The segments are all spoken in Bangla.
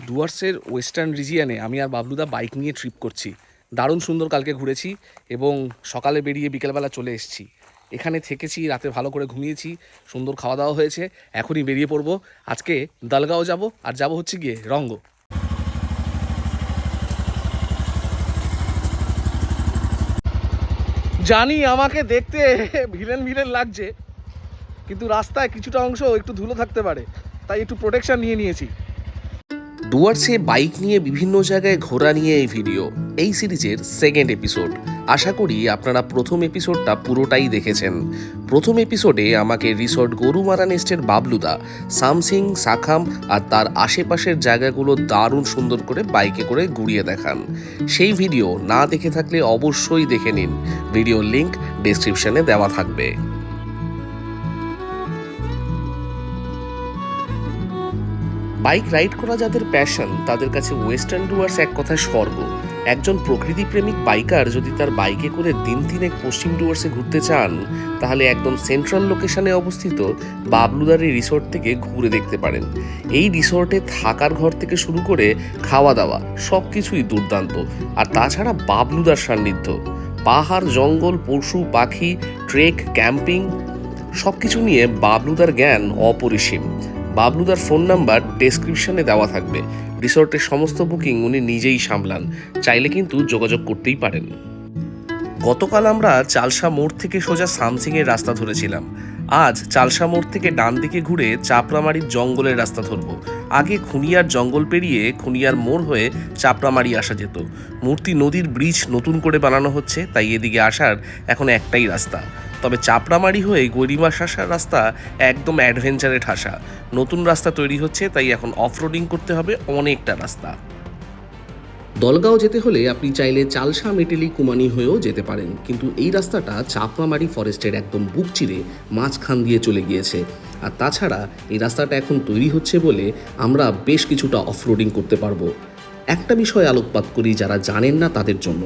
ডুয়ার্সের ওয়েস্টার্ন রিজিয়ানে আমি আর বাবলুদা বাইক নিয়ে ট্রিপ করছি। দারুণ সুন্দর কালকে ঘুরেছি এবং সকালে বেরিয়ে বিকেলবেলা চলে এসেছি। এখানে থেকেছি, রাতে ভালো করে ঘুমিয়েছি, সুন্দর খাওয়া দাওয়া হয়েছে। এখনই বেরিয়ে পড়বো। আজকে দালগাঁও যাব, আর যাব হচ্ছে গিয়ে রঙ্গ। জানি আমাকে দেখতে ভিলেন ভিলেন লাগছে, কিন্তু রাস্তায় কিছুটা অংশ একটু ধুলো থাকতে পারে, তাই একটু প্রোটেকশন নিয়ে নিয়েছি। ডুয়ার্সে বাইক নিয়ে বিভিন্ন জায়গায় ঘোরা নিয়ে এই ভিডিও, এই সিরিজের সেকেন্ড এপিসোড। আশা করি আপনারা প্রথম এপিসোডটা পুরোটাই দেখেছেন। প্রথম এপিসোডে আমাকে রিসর্ট গরুমারা নেস্টের বাবলুদা সামসিং, সাখাম আর তার আশেপাশের জায়গাগুলো দারুণ সুন্দর করে বাইকে করে ঘুরিয়ে দেখান। সেই ভিডিও না দেখে থাকলে অবশ্যই দেখে নিন, ভিডিও লিংক ডেসক্রিপশনে দেওয়া থাকবে। বাইক রাইড করা যাদের প্যাশন, তাদের কাছে ওয়েস্টার্ন ডুয়ার্স এক কথায় স্বর্গ। একজন প্রকৃতিপ্রেমিক বাইকার যদি তার বাইকে করে দিন তিনেক পশ্চিম ডুয়ার্সে ঘুরতে চান, তাহলে একদম সেন্ট্রাল লোকেশনে অবস্থিত বাবলুদার এই রিসোর্ট থেকে ঘুরে দেখতে পারেন। এই রিসোর্টে থাকার ঘর থেকে শুরু করে খাওয়া দাওয়া সব কিছুই দুর্দান্ত। আর তাছাড়া বাবলুদার সান্নিধ্য, পাহাড়, জঙ্গল, পশু পাখি, ট্রেক, ক্যাম্পিং সব কিছু নিয়ে বাবলুদার জ্ঞান অপরিসীম। বাবলুদার ফোন নাম্বার ডেসক্রিপশনে দেওয়া থাকবে। রিসর্টের সমস্ত বুকিং উনি নিজেই সামলান, চাইলে কিন্তু যোগাযোগ করতেই পারেন। গতকাল আমরা চালসা মোড় থেকে সোজা সামসিংয়ের রাস্তা ধরেছিলাম। আজ চালসা মোড় থেকে ডান দিকে ঘুরে চাপড়ামারির জঙ্গলের রাস্তা ধরব। আগে খুনিয়ার জঙ্গল পেরিয়ে খুনিয়ার মোড় হয়ে চাপড়ামারি আসা যেত। মূর্তি নদীর ব্রিজ নতুন করে বানানো হচ্ছে, তাই এদিকে আসার এখন একটাই রাস্তা। তবে চাপড়ামারি হয়ে গরিমাস আসার রাস্তা একদম অ্যাডভেঞ্চারে ঠাসা। নতুন রাস্তা তৈরি হচ্ছে, তাই এখন অফরোডিং করতে হবে অনেকটা রাস্তা। দলগাঁও যেতে হলে আপনি চাইলে চালসা, মেটেলি, কুমানি হয়েও যেতে পারেন, কিন্তু এই রাস্তাটা চাপড়ামারি ফরেস্টের একদম বুক চিরে মাঝখান দিয়ে চলে গিয়েছে। আর তাছাড়া এই রাস্তাটা এখন তৈরি হচ্ছে বলে আমরা বেশ কিছুটা অফরোডিং করতে পারবো। একটা বিষয় আলোকপাত করি যারা জানেন না তাদের জন্য।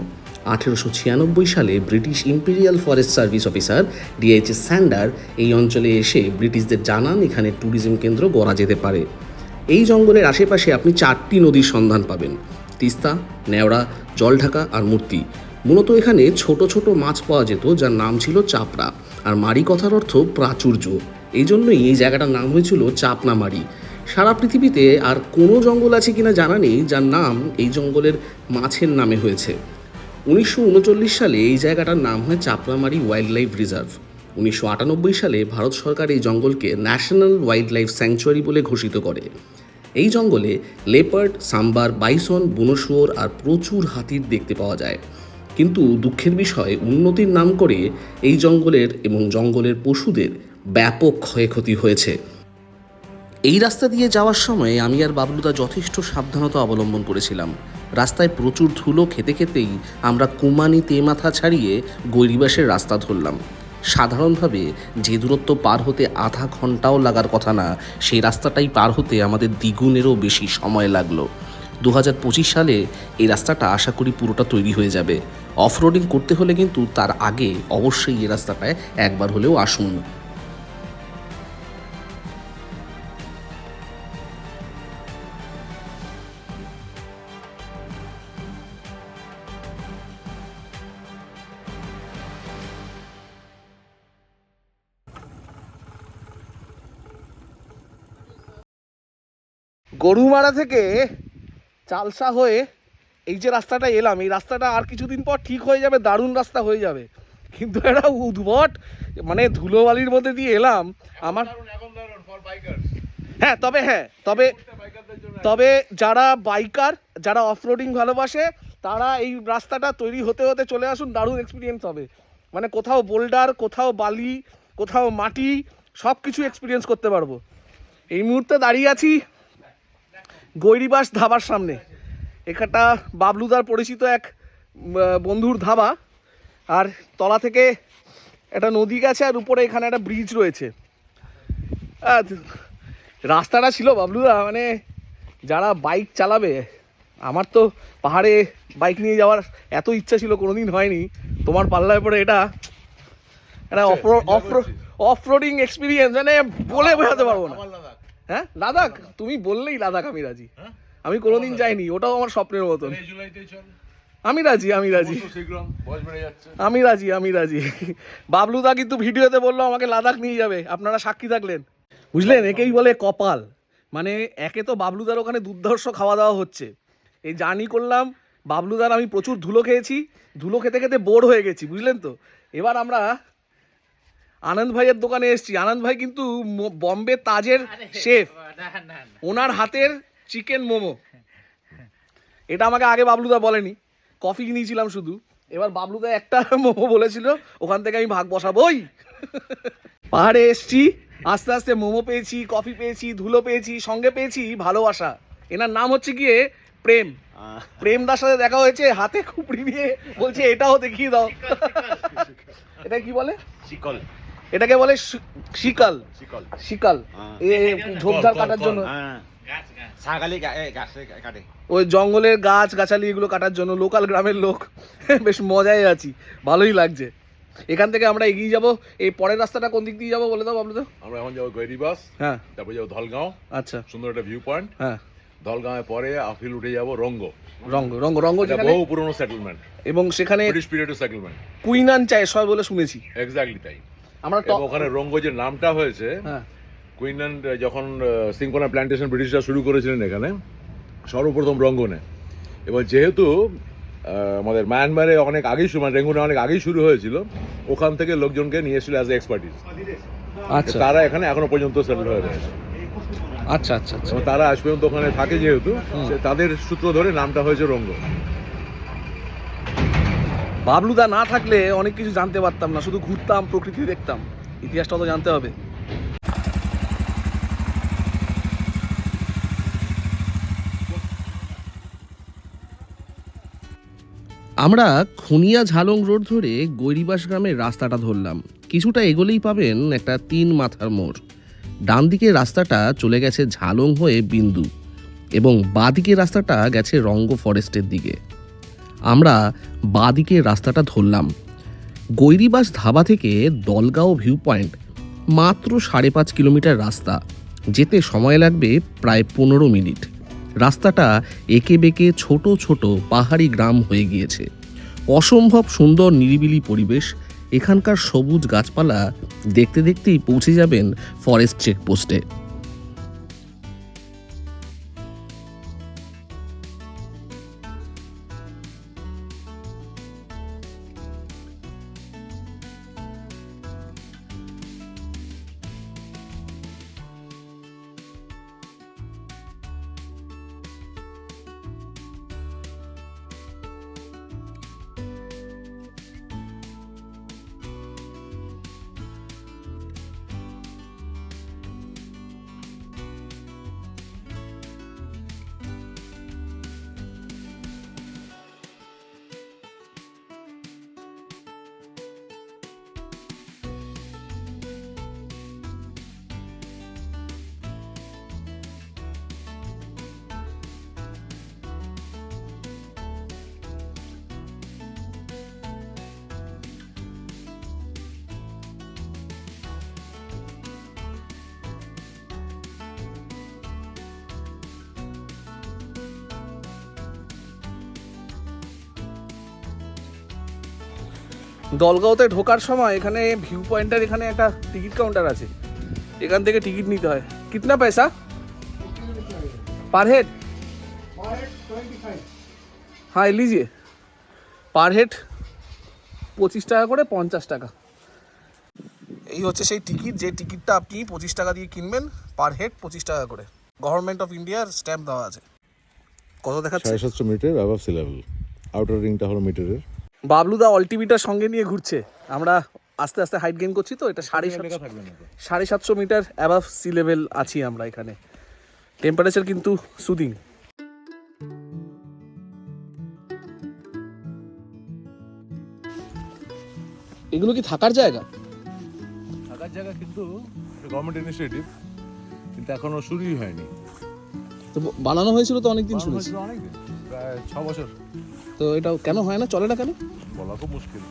1896 সালে British imperial forest service officer DH Sander এই অঞ্চলে এসে ব্রিটিশদের জানান এখানে ট্যুরিজম কেন্দ্র গড়া যেতে পারে। এই জঙ্গলের আশেপাশে আপনি 4টি নদীর সন্ধান পাবেন: তিস্তা, নেওড়া, জলঢাকা আর মূর্তি। মূলত এখানে ছোট ছোট মাছ পাওয়া যেত, যার নাম ছিল চাপড়া। আর মারি কথার অর্থ প্রাচুর্য, এই জন্যই এই জায়গাটার নাম হয়েছিল চাপনামারি। সারা পৃথিবীতে আর কোনো জঙ্গল আছে কিনা জানা নেই যার নাম এই জঙ্গলের মাছের নামে হয়েছে। 1939 সালে এই জায়গাটার নাম হয় চাপড়ামারি ওয়াইল্ড লাইফ রিজার্ভ। 1998 সালে ভারত সরকার এই জঙ্গলকে ন্যাশনাল ওয়াইল্ড লাইফ স্যাংচুয়ারি বলে ঘোষিত করে। এই জঙ্গলে লেপার্ড, সাম্বার, বাইসন, বুনো শুয়োর আর প্রচুর হাতির দেখতে পাওয়া যায়। কিন্তু দুঃখের বিষয়, উন্নতির নাম করে এই জঙ্গলের এবং জঙ্গলের পশুদের ব্যাপক ক্ষয়ক্ষতি হয়েছে। এই রাস্তা দিয়ে যাওয়ার সময় আমি আর বাবলুদা যথেষ্ট সাবধানতা অবলম্বন করেছিলাম। রাস্তায় প্রচুর ধুলো খেতে খেতেই আমরা কুমানি তেমাথা ছাড়িয়ে গৈরিবাসের রাস্তা ধরলাম। সাধারণভাবে যে দূরত্ব পার হতে আধা ঘন্টাও লাগার কথা না, সেই রাস্তাটাই পার হতে আমাদের দ্বিগুণেরও বেশি সময় লাগলো। 2025 সালে এই রাস্তাটা আশা করি পুরোটা তৈরি হয়ে যাবে। অফরোডিং করতে হলে কিন্তু তার আগে অবশ্যই এই রাস্তাটায় একবার হলেও আসুন। গরুমারা থেকে চালসা হয়ে এই যে রাস্তাটা এলাম, এই রাস্তাটা আর কিছুদিন পর ঠিক হয়ে যাবে, দারুণ রাস্তা হয়ে যাবে। কিন্তু একটা উদ্ভট মানে ধুলোবালির মধ্যে দিয়ে এলাম আমার। তবে যারা বাইকার, যারা অফরোডিং ভালোবাসে, তারা এই রাস্তাটা তৈরি হতে হতে চলে আসুন, দারুণ এক্সপিরিয়েন্স হবে। মানে কোথাও বোল্ডার, কোথাও বালি, কোথাও মাটি, সব কিছু এক্সপিরিয়েন্স করতে পারবো। এই মুহূর্তে দাঁড়িয়ে আছি গৈরিবাস ধাবার সামনে। এখানটা বাবলুদার পরিচিত এক বন্ধুর ধাবা, আর তলা থেকে একটা নদী গেছে, আর উপরে এখানে একটা ব্রিজ রয়েছে। রাস্তাটা ছিল বাবলুদা, মানে যারা বাইক চালাবে, আমার তো পাহাড়ে বাইক নিয়ে যাওয়ার এত ইচ্ছা ছিল, কোনোদিন হয়নি। তোমার পাল্লায় পরে এটা একটা অফরোডিং এক্সপিরিয়েন্স, মানে বলে বোঝাতে পারবো না। হ্যাঁ লাদাখ, তুমি বললেই লাদাখ আমি রাজি। আমি কোনোদিন যাইনি, ওটাও আমার স্বপ্নের মতন। আমি রাজি, আমি রাজি। বাবলুদা কিন্তু ভিডিওতে বললো আমাকে লাদাখ নিয়ে যাবে, আপনারা সাক্ষী থাকলেন, বুঝলেন? একেই বলে কপাল। মানে একে তো বাবলুদার ওখানে দুর্ধর্ষ খাওয়া দাওয়া হচ্ছে, এই জার্নি করলাম, বাবলুদার আমি প্রচুর ধুলো খেয়েছি, ধুলো খেতে খেতে বোর হয়ে গেছি, বুঝলেন তো। এবার আমরা আনন্দ ভাইয়ের দোকানে এসেছি। আনন্দ ভাই কিন্তু বম্বে তাজের শেফ, ওনার হাতের চিকেন মোমো, এটা আমাকে আগে বাবলুদা বলেনি, কফি নিয়েছিলাম শুধু। এবার বাবলুদা একটা মোমো বলেছিল, ওখান থেকে আমি ভাগ বসাবোই। পাহাড়ে এসছি, আস্তে আস্তে মোমো পেয়েছি, কফি পেয়েছি, ধুলো পেয়েছি, সঙ্গে পেয়েছি ভালোবাসা। এনার নাম হচ্ছে গিয়ে প্রেম। প্রেমদার সাথে দেখা হয়েছে, হাতে খুপড়ি নিয়ে বলছে এটাও দেখিয়ে দাও। এটা কি বলে? শিকল। এটাকে বলে শিকল। শিকল ঝোপঝাড় কাটার জন্য, ওই জঙ্গলের গাছ গাছালি এগুলো কাটার জন্য। লোকাল গ্রামের লোক, বেশ মজায় আছি, ভালোই লাগছে। এখান থেকে আমরা এগিয়ে যাব। এই পরের রাস্তাটা কোন দিক দিয়ে যাবো বলে দাও বাবলু। আমরা এখন যাবো গৈরিবাস, হ্যাঁ, তারপরে যাবো ধলগাঁও। আচ্ছা, সুন্দর একটা ভিউ পয়েন্ট। হ্যাঁ, ধলগাঁওয়ের পরে আফিল উঠে যাবো রঙ্গ। যেখানে বহু পুরনো সেটেলমেন্ট, এবং সেখানে ব্রিটিশ পিরিয়ডের সেটেলমেন্ট, কুইনান চায় সব বলে শুনেছি। এক্স্যাক্টলি তাই। আমরা ওখানে রঙ্গ যে নামটা হয়েছে, কুইনান যখন সিংকোনা প্ল্যান্টেশন ব্রিটিশরা শুরু করেছিলেন এখানে, সর্বপ্রথম রঙ্গনে। এবং যেহেতু আমাদের মায়ানমারে অনেক আগেই শুরু, মানে রেঙ্গুনে অনেক আগেই শুরু হয়েছিল, ওখান থেকে লোকজনকে নিয়ে এসেছিল অ্যাজ এ এক্সপার্টিস। আচ্ছা, তারা এখানে এখনো পর্যন্ত সেটেল হয়ে রয়েছে। আচ্ছা আচ্ছা আচ্ছা, তারা আজ পর্যন্ত ওখানে থাকে, যেহেতু তাদের সূত্র ধরে নামটা হয়েছে রঙ্গ। বাবলুদা না থাকলে অনেক কিছু জানতে পারতাম না, শুধু ঘুরতাম, প্রকৃতি দেখতাম, ইতিহাসটা তো জানতে হবে। আমরা খুনিয়া ঝালং রোড ধরে গৈরিবাস গ্রামের রাস্তাটা ধরলাম। কিছুটা এগোলেই পাবেন একটা 3 মাথার মোড়। ডান দিকের রাস্তাটা চলে গেছে ঝালং হয়ে বিন্দু, এবং বাঁ দিকের রাস্তাটা গেছে রঙ্গ ফরেস্টের দিকে। আমরা বাঁ দিকের রাস্তাটা ধরলাম। গৈরিবাস ধাবা থেকে দলগাঁও ভিউ পয়েন্ট মাত্র 5.5 কিলোমিটার রাস্তা, যেতে সময় লাগবে প্রায় 15 মিনিট। রাস্তাটা এঁকে বেঁকে ছোট ছোট পাহাড়ি গ্রাম হয়ে গিয়েছে। অসম্ভব সুন্দর নিরিবিলি পরিবেশ। এখানকার সবুজ গাছপালা দেখতে দেখতেই পৌঁছে যাবেন ফরেস্ট চেকপোস্টে। দলগাঁওতে ঢোকার সময় এখানে ভিউ পয়েন্টের এখানে একটা টিকিট কাউন্টার আছে, এখান থেকে টিকিট নিতে হয়। কিতনা পয়সা পার হেড? হ্যাঁ লিজিয়ে, পার হেড 25 টাকা করে, 50 টাকা। এই হচ্ছে সেই টিকিট, যে টিকিটটা আপনি 25 টাকা দিয়ে কিনবেন, পার হেড 25 টাকা করে। গভর্নমেন্ট অফ ইন্ডিয়ার স্ট্যাম্প দেওয়া আছে। কত দেখাচ্ছে? 750 metre above sea level. Outer রিংটা হলো মিটারের। বাবলুদা অল্টিমিটার সঙ্গে নিয়ে ঘুরছে। আমরা আস্তে আস্তে হাইট গেইন করছি, তো এটা 750 মিটার অ্যাবাভ সি লেভেল আছি আমরা এখানে। টেম্পারেচার কিন্তু সুদিং। এগুলো কি থাকার জায়গা? থাকার জায়গা, কিন্তু গভর্নমেন্ট ইনিশিয়েটিভ, কিন্তু এখনো শুরুই হয়নি। তো বানানো হয়েছিল তো অনেকদিন, শুনেছি অনেকদিন, প্রায় 6 বছর। তো এটা কেন হয় না, চলে না কেন বলা খুব মুশকিল।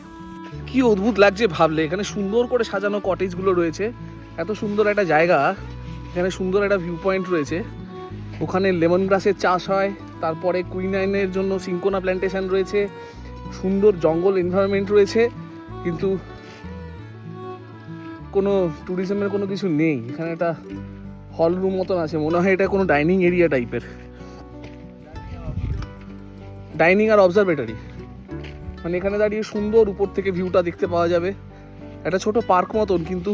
কি অদ্ভুত লাগছে ভাবলে। এখানে সুন্দর করে সাজানো কটেজগুলো রয়েছে, এত সুন্দর একটা জায়গা, এখানে সুন্দর একটা ভিউ পয়েন্ট রয়েছে, ওখানে লেমন গ্রাসের চাষ হয়, তারপরে কুইনাইনের জন্য সিঙ্কোনা প্ল্যান্টেশন রয়েছে, সুন্দর জঙ্গল এনভায়রনমেন্ট রয়েছে, কিন্তু কোনো ট্যুরিজমের কোনো কিছু নেই। এখানে একটা হল রুম মতন আছে, মনে হয় এটা কোনো ডাইনিং এরিয়া টাইপের, ডাইনিং আর অবজারভেটরি। মানে এখানে দাঁড়িয়ে সুন্দর উপর থেকে ভিউটা দেখতে পাওয়া যাবে। একটা ছোট পার্ক মতন, কিন্তু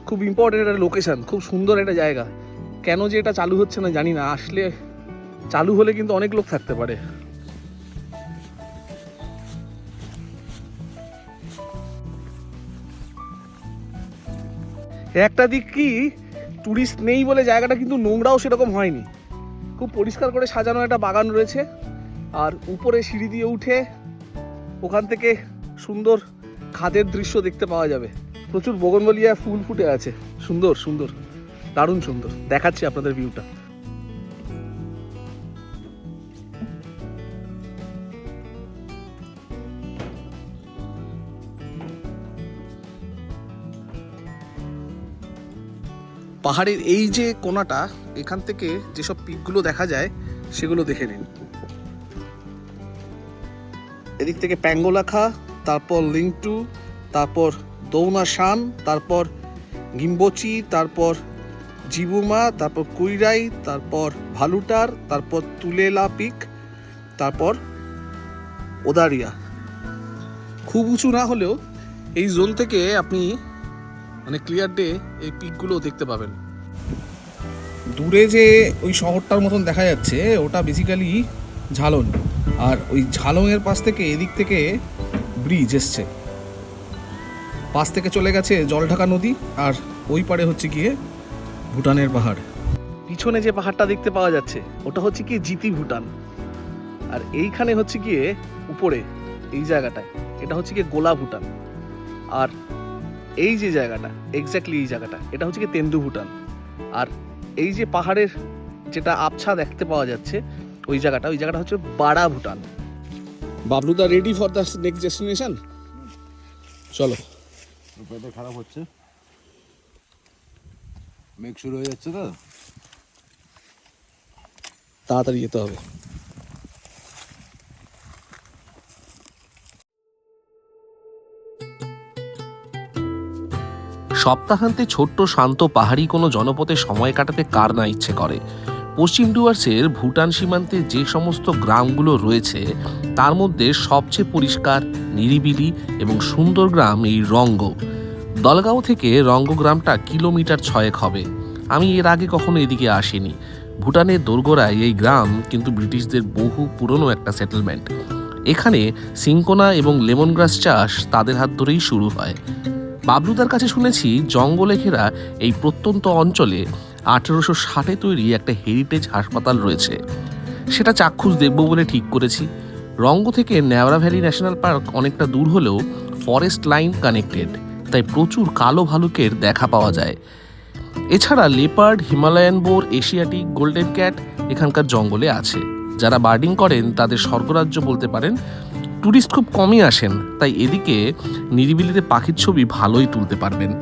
খুব ইম্পর্টেন্ট একটা লোকেশন, খুব সুন্দর একটা জায়গা। কেন যে এটা চালু হচ্ছে না জানি না, আসলে চালু হলে কিন্তু অনেক লোক থাকতে পারে। একটা দিক কি, টুরিস্ট নেই বলে জায়গাটা কিন্তু নোংরাও সেরকম হয়নি, খুব পরিষ্কার করে সাজানো একটা বাগান রয়েছে। আর উপরে সিঁড়ি দিয়ে উঠে ওখান থেকে সুন্দর খাদের দৃশ্য দেখতে পাওয়া যাবে। প্রচুর বোগনভেলিয়া ফুল ফুটে আছে, সুন্দর সুন্দর, দারুণ সুন্দর। দেখাচ্ছি আপনাদের ভিউটা। পাহাড়ের এই যে কোণাটা, এখান থেকে যেসব পিকগুলো দেখা যায় সেগুলো দেখে নিন। এদিক থেকে প্যাঙ্গোলাখা, তারপর লিংটু, তারপর দৌনাশান, তারপর গিম্বোচি, তারপর জিবুমা, তারপর কুইরাই, তারপর ভালুটার, তারপর তুলেলা পিক, তারপর ওদারিয়া। খুব উঁচু না হলেও এই জোন থেকে আপনি মানে ক্লিয়ার ডে এই পিকগুলো দেখতে পাবেন। দূরে যে ওই শহরটার মতন দেখা যাচ্ছে ওটা বেসিক্যালি ঝালন, আর ওই ঝালংয়ের পাশ থেকে এদিক থেকে ব্রিজ এসছে, পাশ থেকে চলে গেছে জলঢাকা নদী, আর ওই পারে হচ্ছে গিয়ে ভুটানের পাহাড়। পিছনে যে পাহাড়টা দেখতে পাওয়া যাচ্ছে ওটা হচ্ছে কি জিতি ভুটান, আর এইখানে হচ্ছে গিয়ে উপরে এই জায়গাটায় এটা হচ্ছে গিয়ে গোলা ভুটান, আর এই যে জায়গাটা এক্স্যাক্টলি এই জায়গাটা এটা হচ্ছে কি তেন্দু ভুটান। আর এই যে পাহাড়ের যেটা আবছা দেখতে পাওয়া যাচ্ছে ওই জায়গাটা হচ্ছে বাড়া ভুটান। বাবলুদা ready for the next destination? চলো। ওয়েদার খারাপ হচ্ছে, মেঘ শুরু হয়ে যাচ্ছে, তো তাড়াতাড়ি যেতে হবে। সপ্তাহান্তে ছোট্ট শান্ত পাহাড়ি কোনো জনপদে সময় কাটাতে কার না ইচ্ছে করে। পশ্চিম ডুয়ার্সের ভুটান সীমান্তে যে সমস্ত গ্রামগুলো রয়েছে তার মধ্যে সবচেয়ে পরিষ্কার, নিরিবিলি এবং সুন্দর গ্রাম এই রঙ্গ। দলগাঁও থেকে রঙ্গ গ্রামটা কিলোমিটার 6 হবে। আমি এর আগে কখনো এদিকে আসিনি। ভুটানের দোরগোড়ায় এই গ্রাম কিন্তু ব্রিটিশদের বহু পুরনো একটা সেটেলমেন্ট। এখানে সিঙ্কোনা এবং লেমন গ্রাস চাষ তাদের হাত ধরেই শুরু হয়। বাবলুদার কাছে শুনেছি জঙ্গলে ঘেরা এই প্রত্যন্ত অঞ্চলে 1860-এ তৈরি একটা হেরিটেজ হাসপাতাল রয়েছে। সেটা চাক্ষুষ দেখব বলে ঠিক করেছি। রঙ্গ থেকে ন্যাওরা ভ্যালি ন্যাশনাল পার্ক অনেকটা দূর হলেও ফরেস্ট লাইন কানেক্টেড, তাই প্রচুর কালো ভালুকের দেখা পাওয়া যায়। এছাড়া leopard, Himalayan boar, Asiatic, golden cat এখানকার জঙ্গলে আছে। যারা বার্ডিং করেন তাদের স্বর্গরাজ্য বলতে পারেন। ট্যুরিস্ট খুব কমই আসেন, তাই এদিকে নিরিবিলিতে পাখির ছবি ভালোই তুলতে পারবেন।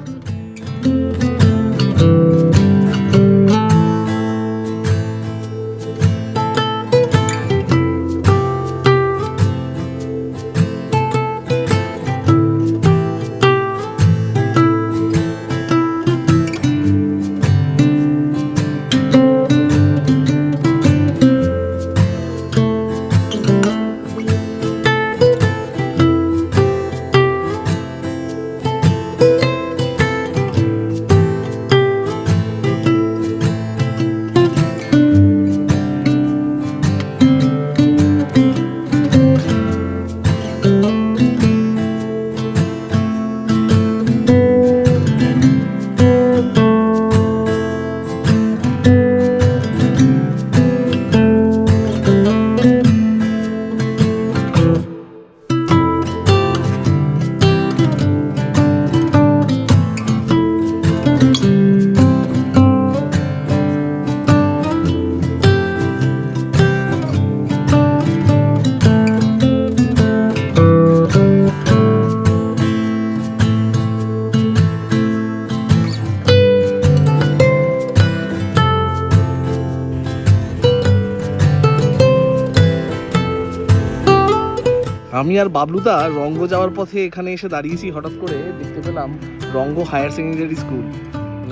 আমি আর বাবলুদা রঙ্গ যাওয়ার পথে এখানে এসে দাঁড়িয়েছি, হঠাৎ করে দেখতে পেলাম রঙ্গ হায়ার সেকেন্ডারি স্কুল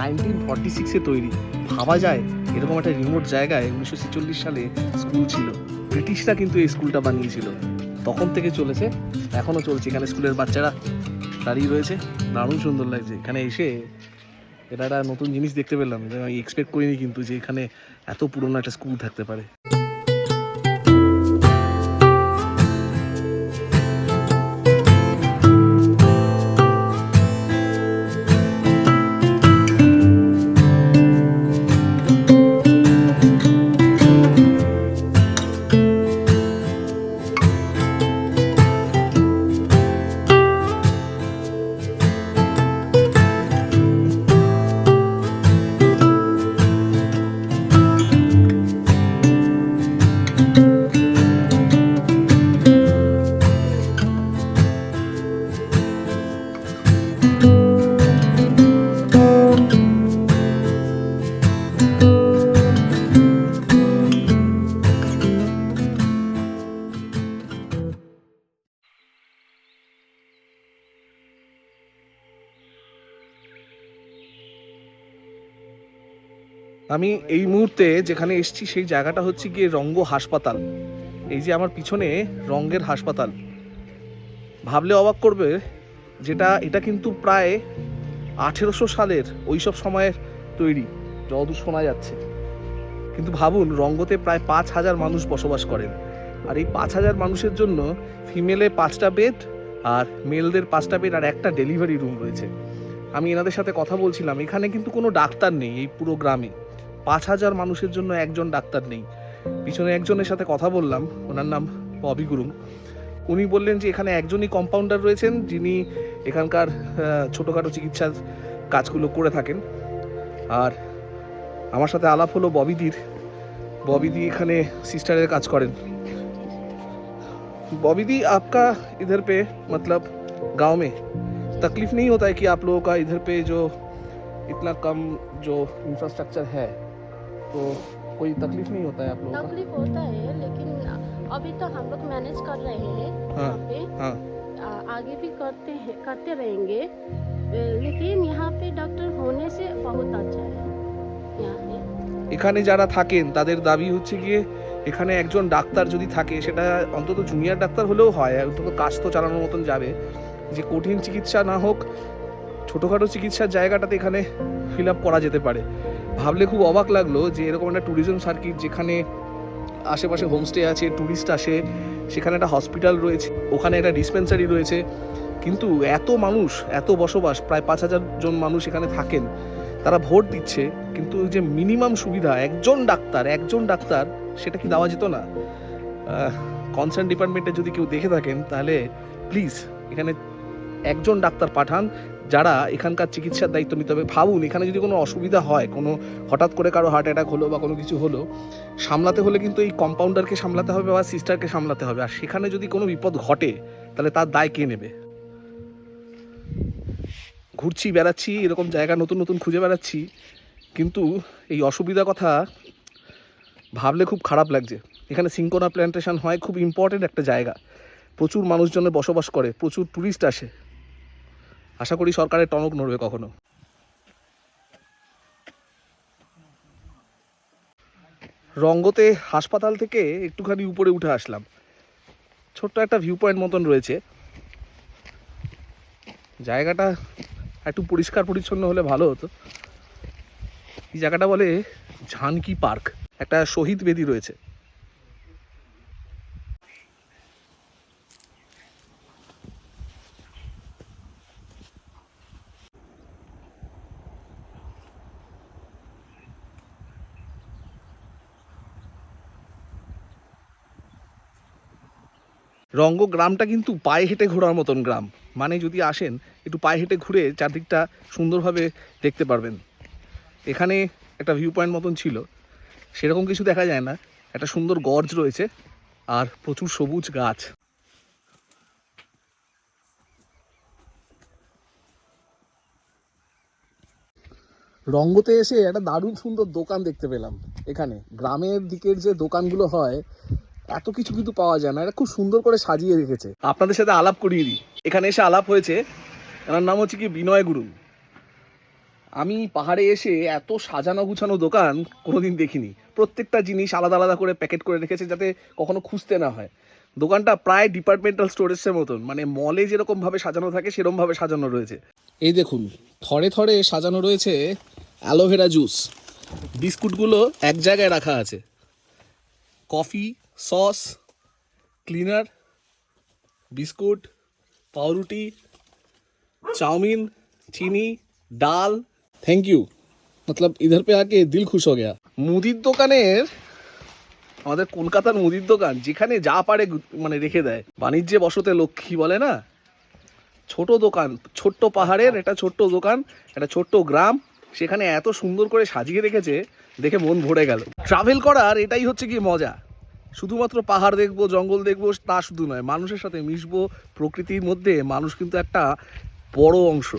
1946-এ তৈরি। ভাবা যায় এরকম একটা রিমোট জায়গায় 1946 সালে স্কুল ছিল। ব্রিটিশরা কিন্তু এই স্কুলটা বানিয়েছিল, তখন থেকে চলেছে, এখনও চলছে। এখানে স্কুলের বাচ্চারা দাঁড়িয়ে রয়েছে, দারুণ সুন্দর লাগছে। এখানে এসে এটা একটা নতুন জিনিস দেখতে পেলাম, আমি এক্সপেক্ট করিনি কিন্তু যে এখানে এত পুরনো একটা স্কুল থাকতে পারে। আমি এই মুহূর্তে যেখানে এসেছি সেই জায়গাটা হচ্ছে গিয়ে রঙ্গ হাসপাতাল। এই যে আমার পিছনে রঙ্গের হাসপাতাল, ভাবলে অবাক করবে এটা কিন্তু প্রায় 1800 সালের ওইসব সময়ের তৈরি, যতদূর শোনা যাচ্ছে। কিন্তু ভাবুন, রঙ্গতে প্রায় 5000 মানুষ বসবাস করেন, আর এই 5000 মানুষের জন্য ফিমেলে 5টা বেড আর মেলদের 5টা বেড আর একটা ডেলিভারি রুম রয়েছে। আমি এনাদের সাথে কথা বলছিলাম, এখানে কিন্তু কোনো ডাক্তার নেই এই পুরো গ্রামে। 5000 মানুষের জন্য একজন ডাক্তার নেই। পিছনে একজনের সাথে কথা বললাম, ওনার নাম ববি গুরুং। উনি বললেন যে এখানে একজনই কম্পাউন্ডার রয়েছেন, যিনি এখানকার ছোটোখাটো চিকিৎসার কাজগুলো করে থাকেন। আর আমার সাথে আলাপ হলো ববিদি এখানে সিস্টারের কাজ করেন। बॉबी आपका इधर पे मतलब गांव में तकलीफ नहीं होता है कि आप लोगों का इधर पे जो इतना कम जो इंफ्रास्ट्रक्चर है, तो कोई तकलीफ नहीं होता है आप लोगों का? तकलीफ होता है, लेकिन अभी तो हम लोग मैनेज कर रहे हैं यहाँ पे। हाँ। आगे भी करते रहेंगे, लेकिन यहाँ पे डॉक्टर होने से बहुत अच्छा है। यहाँ पे এখানে যারা থাকেন তাদের দাবি হচ্ছে গিয়ে এখানে একজন ডাক্তার যদি থাকে, সেটা অন্তত জুনিয়র ডাক্তার হলেও হয়, অন্তত কাজ তো চালানোর মতন যাবে। যে কঠিন চিকিৎসা না হোক, ছোটোখাটো চিকিৎসার জায়গাটাতে এখানে ফিল আপ করা যেতে পারে। ভাবলে খুব অবাক লাগলো যে এরকম একটা ট্যুরিজম সার্কিট, যেখানে আশেপাশে হোমস্টে আছে, ট্যুরিস্ট আসে, সেখানে একটা হসপিটাল রয়েছে, ওখানে একটা ডিসপেন্সারি রয়েছে, কিন্তু এত মানুষ, এত বসবাস, প্রায় 5000 জন মানুষ এখানে থাকেন, তারা ভোট দিচ্ছে, কিন্তু যে মিনিমাম সুবিধা একজন ডাক্তার সেটা কি দেওয়া যেত না? কনসার্ন ডিপার্টমেন্টে যদি কেউ দেখে থাকেন তাহলে প্লিজ এখানে একজন ডাক্তার পাঠান, যারা এখানকার চিকিৎসার দায়িত্ব নিতে হবে। ভাবুন, এখানে যদি কোনো অসুবিধা হয়, কোনো হঠাৎ করে কারো হার্ট অ্যাটাক হলো বা কোনো কিছু হলো, সামলাতে হলে কিন্তু এই কম্পাউন্ডারকে সামলাতে হবে বা সিস্টারকে সামলাতে হবে। আর সেখানে যদি কোনো বিপদ ঘটে তাহলে তার দায় কে নেবে? ঘুরছি, বেড়াচ্ছি, এরকম জায়গা নতুন নতুন খুঁজে বেড়াচ্ছি, কিন্তু এই অসুবিধার কথা ভাবলে খুব খারাপ লাগছে। এখানে সিনকোনা প্ল্যান্টেশন হয়, খুব ইম্পর্টেন্ট একটা জায়গা, প্রচুর মানুষজনের বসবাস করে, প্রচুর ট্যুরিস্ট আসে। আশা করি সরকারের টনক নড়বে কখনো। রঙ্গতে হাসপাতাল থেকে একটুখানি উপরে উঠে আসলাম, ছোট্ট একটা ভিউ পয়েন্ট মতন রয়েছে। জায়গাটা একটু পরিষ্কার পরিচ্ছন্ন হলে ভালো হতো। এই জায়গাটা বলে ঝানকি পার্ক, একটা শহীদ বেদি রয়েছে। রঙ্গ গ্রামটা কিন্তু পায়ে হেঁটে ঘোরার মতন গ্রাম, মানে যদি আসেন একটু পায়ে হেঁটে ঘুরে চারদিকটা সুন্দরভাবে দেখতে পারবেন। এখানে একটা ভিউ পয়েন্ট মতন ছিল, সেরকম কিছু দেখা যায় না, একটা সুন্দর গর্জ রয়েছে আর প্রচুর সবুজ গাছ। রঙ্গতে এসে একটা দারুণ সুন্দর দোকান দেখতে পেলাম। এখানে গ্রামের দিকের যে দোকানগুলো হয়, এত কিছু কিন্তু পাওয়া যায় না, এটা খুব সুন্দর করে সাজিয়ে রেখেছে। আপনাদের সাথে আলাপ করিয়ে দিই, এখানে এসে আলাপ হয়েছে, এনার নাম হচ্ছে কি বিনয় গুরুং। আমি পাহাড়ে এসে এত সাজানো গুছানো দোকান কোনোদিন দেখিনি। প্রত্যেকটা জিনিস আলাদা আলাদা করে প্যাকেট করে রেখেছে যাতে কখনো খুঁজতে না হয়। দোকানটা প্রায় ডিপার্টমেন্টাল স্টোরেজের মতন, মানে মলে যেরকমভাবে সাজানো থাকে সেরকমভাবে সাজানো রয়েছে। এই দেখুন, থরে থরে সাজানো রয়েছে অ্যালোভেরা জুস। বিস্কুটগুলো এক জায়গায় রাখা আছে, কফি, সস, ক্লিনার, বিস্কুট, পাউরুটি, चाउमीन, चीनी, डाल। थैंक यू, मतलब इधर पे आके दिल खुश हो गया। মুদির দোকানের, আমাদের কলকাতার মুদির দোকান যেখানে যা পারে মানে রেখে দেয়। বাণিজ্যে বসতে লক্ষ্মী বলে না, ছোট দোকান, ছোট্ট পাহাড়ের এটা ছোট্ট দোকান, একটা ছোট্ট গ্রাম, সেখানে এত সুন্দর করে সাজিয়ে রেখেছে, দেখে মন ভরে গেল। ট্রাভেল করার এটাই হচ্ছে কি মজা, শুধুমাত্র পাহাড় দেখবো, জঙ্গল দেখবো তা শুধু নয়, মানুষের সাথে মিশবো। প্রকৃতির মধ্যে মানুষ কিন্তু একটা বড় অংশ,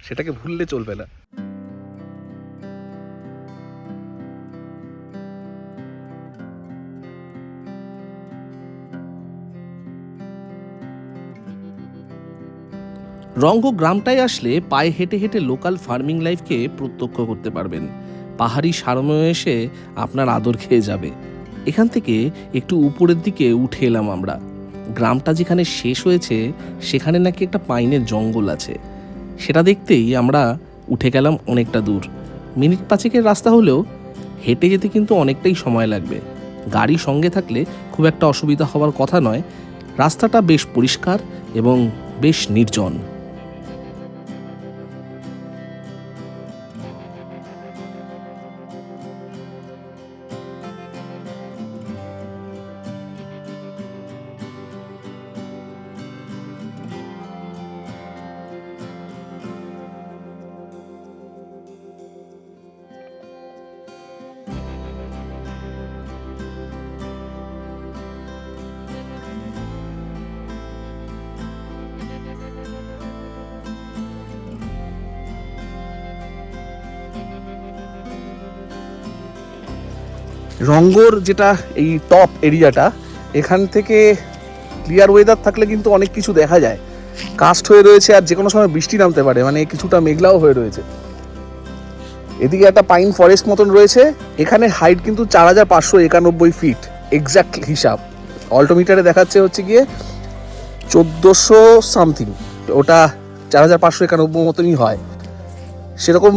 সেটাকে ভুললে চলবে না। রঙ্গ গ্রামটায় আসলে পায়ে হেঁটে হেঁটে লোকাল ফার্মিং লাইফকে প্রত্যক্ষ করতে পারবেন। পাহাড়ি সারময় এসে আপনার আদর খেয়ে যাবে। এখান থেকে একটু উপরের দিকে উঠে এলাম আমরা। গ্রামটা যেখানে শেষ হয়েছে সেখানে নাকি একটা পাইনের জঙ্গল আছে, সেটা দেখতেই আমরা উঠে গেলাম অনেকটা দূর। মিনিট 5-এর রাস্তা হলেও হেঁটে যেতে কিন্তু অনেকটাই সময় লাগবে। গাড়ি সঙ্গে থাকলে খুব একটা অসুবিধা হওয়ার কথা নয়। রাস্তাটা বেশ পরিষ্কার এবং বেশ নির্জন। রঙ্গর যেটা এই টপ এরিয়াটা, এখান থেকে ক্লিয়ার ওয়েদার থাকলে কিন্তু অনেক কিছু দেখা যায়। কাস্ট হয়ে রয়েছে আর যে কোনো সময় বৃষ্টি নামতে পারে, মানে কিছুটা মেঘলাও হয়ে রয়েছে। এদিকে একটা পাইন ফরেস্ট মতন রয়েছে। এখানে হাইট কিন্তু 4591 ফিট, এক্স্যাক্ট হিসাব অল্টোমিটারে দেখাচ্ছে হচ্ছে গিয়ে 1400 সামথিং, ওটা 4591 মতনই হয়। সেরকম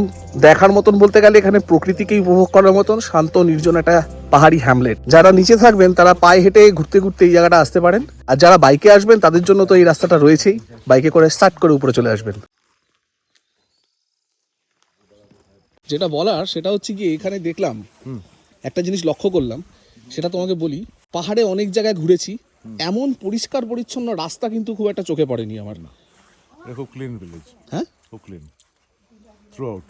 দেখার মতন বলতে গেলে এখানে প্রকৃতিকেই উপভোগ করার মতন শান্ত নির্জন একটা পাহাড়ি হ্যামলেট। যারা নিচে থাকবেন তারা পায়ে হেঁটে ঘুরতে ঘুরতে এই জায়গাটা আসতে পারেন, আর যারা বাইকে আসবেন তাদের জন্য তো এই রাস্তাটা রয়েছেই, বাইকে করে স্টার্ট করে উপরে চলে আসবেন। যেটা বলার সেটা হচ্ছে কি, এখানে দেখলাম একটা জিনিস লক্ষ্য করলাম, সেটা তোমাকে বলি। পাহাড়ে অনেক জায়গায় ঘুরেছি, এমন পরিষ্কার পরিচ্ছন্ন রাস্তা কিন্তু খুব একটা চোখে পড়েনি আমার। না, খুব ক্লিন ভিলেজ, হ্যাঁ খুব ক্লিন থ্রুআউট।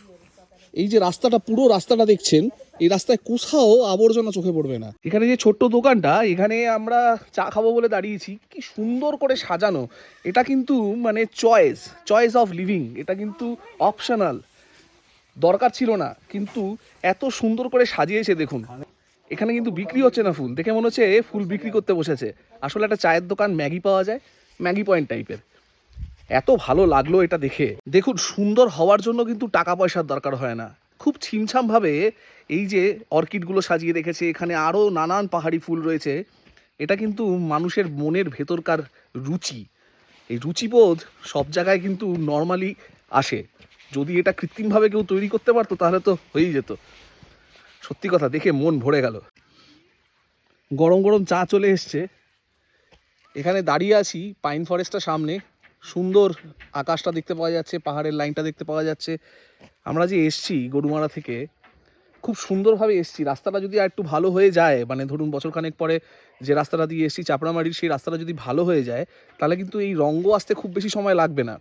এই যে রাস্তাটা, পুরো রাস্তাটা দেখছেন, এই রাস্তায় কোথাও আবর্জনা চোখে পড়বে না। এখানে যে ছোট্ট দোকানটা, এখানে আমরা চা খাবো বলে দাঁড়িয়েছি, কি সুন্দর করে সাজানো। এটা কিন্তু মানে চয়েস অফ লিভিং, এটা কিন্তু অপশনাল, দরকার ছিল না, কিন্তু এত সুন্দর করে সাজিয়েছে দেখুন। এখানে কিন্তু বিক্রি হচ্ছে না ফুল, দেখে মনে হচ্ছে ফুল বিক্রি করতে বসেছে, আসলে একটা চায়ের দোকান, ম্যাগি পাওয়া যায়, ম্যাগি পয়েন্ট টাইপের। এত ভালো লাগলো এটা দেখে। দেখুন, সুন্দর হওয়ার জন্য কিন্তু টাকা পয়সার দরকার হয় না। খুব ছিমছামভাবে এই যে অর্কিডগুলো সাজিয়ে রেখেছে, এখানে আরও নানান পাহাড়ি ফুল রয়েছে। এটা কিন্তু মানুষের মনের ভেতরকার রুচি, এই রুচিবোধ সব জায়গায় কিন্তু নর্মালি আসে। যদি এটা কৃত্রিমভাবে কেউ তৈরি করতে পারতো তাহলে তো হয়েই যেত। সত্যি কথা, দেখে মন ভরে গেল। গরম গরম চা চলে এসছে। এখানে দাঁড়িয়ে আছি পাইন ফরেস্টটার সামনে, সুন্দর আকাশটা দেখতে পাওয়া যাচ্ছে, পাহাড়ের লাইনটা দেখতে পাওয়া যাচ্ছে। আমরা যে এসছি গরুমারা থেকে, খুব সুন্দরভাবে এসছি। রাস্তাটা যদি আর একটু ভালো হয়ে যায়, মানে ধরুন বছরখানেক পরে যে রাস্তাটা দিয়ে এসছি চাপড়ামারির, সেই রাস্তাটা যদি ভালো হয়ে যায়, তাহলে কিন্তু এই রঙ্গ আসতে খুব বেশি সময় লাগবে না।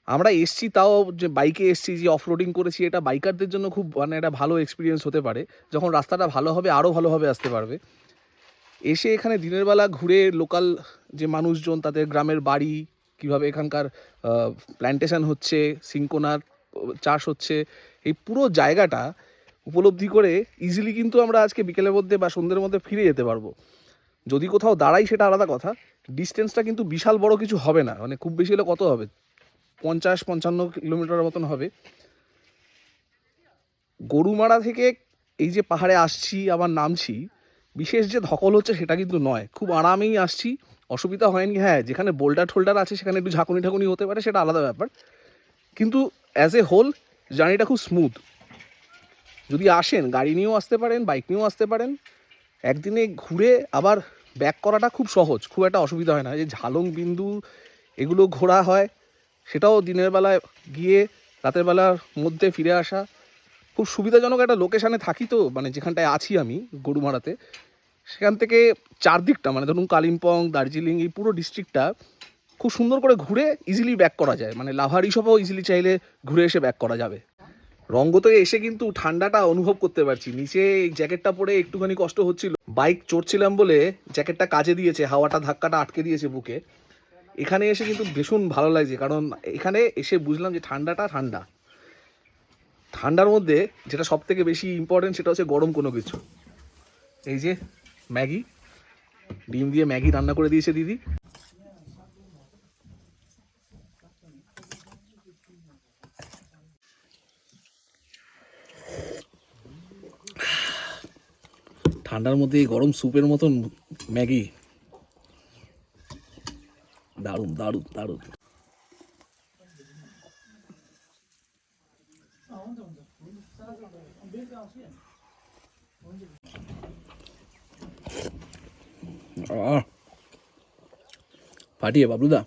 আমরা এসছি তাও যে বাইকে এসছি, যে অফ রোডিং করেছি, এটা বাইকারদের জন্য খুব মানে একটা ভালো এক্সপিরিয়েন্স হতে পারে। যখন রাস্তাটা ভালো হবে আরও ভালোভাবে আসতে পারবে। এসে এখানে দিনের বেলা ঘুরে লোকাল যে মানুষজন, তাদের গ্রামের বাড়ি, কিভাবে এখানকার প্ল্যান্টেশন হচ্ছে, সিঙ্কোনার চাষ হচ্ছে, এই পুরো জায়গাটা উপলব্ধি করে ইজিলি কিন্তু আমরা আজকে বিকেলের মধ্যে বা সন্ধ্যের মধ্যে ফিরে যেতে পারবো। যদি কোথাও দাঁড়াই সেটা আলাদা কথা, ডিস্টেন্সটা কিন্তু বিশাল বড় কিছু হবে না, মানে খুব বেশি হলে কত হবে, 50-55 কিলোমিটার মতন হবে। গরুমারা থেকে এই যে পাহাড়ে আসছি আবার নামছি, বিশেষ যে ধকল হচ্ছে সেটা কিন্তু নয়, খুব আরামেই আসছি, অসুবিধা হয়নি। হ্যাঁ, যেখানে বোল্ডার ঠোল্ডার আছে সেখানে একটু ঝাঁকুনি ঠাকুনি হতে পারে, সেটা আলাদা ব্যাপার, কিন্তু অ্যাজ এ হোল জার্নিটা খুব স্মুথ। যদি আসেন গাড়ি নিয়েও আসতে পারেন, বাইক নিয়েও আসতে পারেন, একদিনে ঘুরে আবার ব্যাক করাটা খুব সহজ, খুব একটা অসুবিধা হয় না। যে ঝালং বিন্দু এগুলো ঘোরা হয়, সেটাও দিনের বেলায় গিয়ে রাতের বেলার মধ্যে ফিরে আসা খুব সুবিধাজনক একটা লোকেশানে থাকি। তো মানে যেখানটায় আছি আমি গরুমারাতে, সেখান থেকে চারদিকটা মানে ধরুন কালিম্পং, দার্জিলিং, এই পুরো ডিস্ট্রিক্টটা খুব সুন্দর করে ঘুরে ইজিলি ব্যাক করা যায়, মানে লাভার হিসেবেও ইজিলি চাইলে ঘুরে এসে ব্যাক করা যাবে। রঙ্গতে এসে কিন্তু ঠান্ডাটা অনুভব করতে পারছি, নিচে এই জ্যাকেটটা পরে একটুখানি কষ্ট হচ্ছিল, বাইক চড়ছিলাম বলে জ্যাকেটটা কাজে দিয়েছে, হাওয়াটা ধাক্কাটা আটকে দিয়েছে বুকে। এখানে এসে কিন্তু ভীষণ ভালো লাগছে, কারণ এখানে এসে বুঝলাম যে ঠান্ডাটা ঠান্ডার মধ্যে যেটা সব থেকে বেশি ইম্পর্টেন্ট সেটা হচ্ছে গরম কোনো কিছু। এই যে ম্যাগি, ডিম দিয়ে ম্যাগি রান্না করে দিয়েছে দিদি। ঠান্ডার মধ্যে এই গরম স্যুপের মতন ম্যাগি, দারুণ দারুণ দারুণ। ফাটিয়ে বাবলুদা।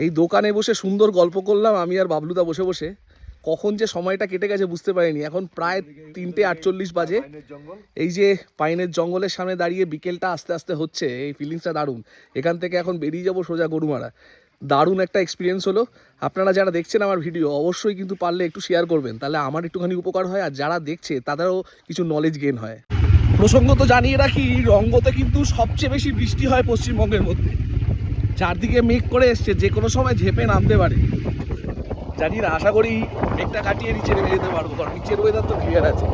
এই দোকানে বসে সুন্দর গল্প করলাম আমি আর বাবলুদা বসে বসে, কখন যে সময়টা কেটে গেছে বুঝতে পারিনি। এখন প্রায় 3:48 বাজে। এই যে পাইনের জঙ্গলের সামনে দাঁড়িয়ে বিকেলটা আস্তে আস্তে হচ্ছে, এই ফিলিংসটা দারুণ। এখান থেকে এখন বেরিয়ে যাবো সোজা গরুমারা। দারুণ একটা এক্সপিরিয়েন্স হলো। আপনারা যারা দেখছেন আমার ভিডিও অবশ্যই কিন্তু পারলে একটু শেয়ার করবেন, তাহলে আমার একটুখানি উপকার হয়, আর যারা দেখছে তাদেরও কিছু নলেজ গেইন হয়। প্রসঙ্গত জানিয়ে রাখি, রঙ্গতে কিন্তু সবচেয়ে বেশি বৃষ্টি হয় পশ্চিমবঙ্গের মধ্যে। চারদিকে মেঘ করে এসছে, যে কোনো সময় ঝেঁপে নামতে পারে। জানি না, আশা করি মেঘটা কাটিয়ে নিচে নেমে যেতে পারবো, কারণ নিচের ওয়েদার তো ক্লিয়ার আছে।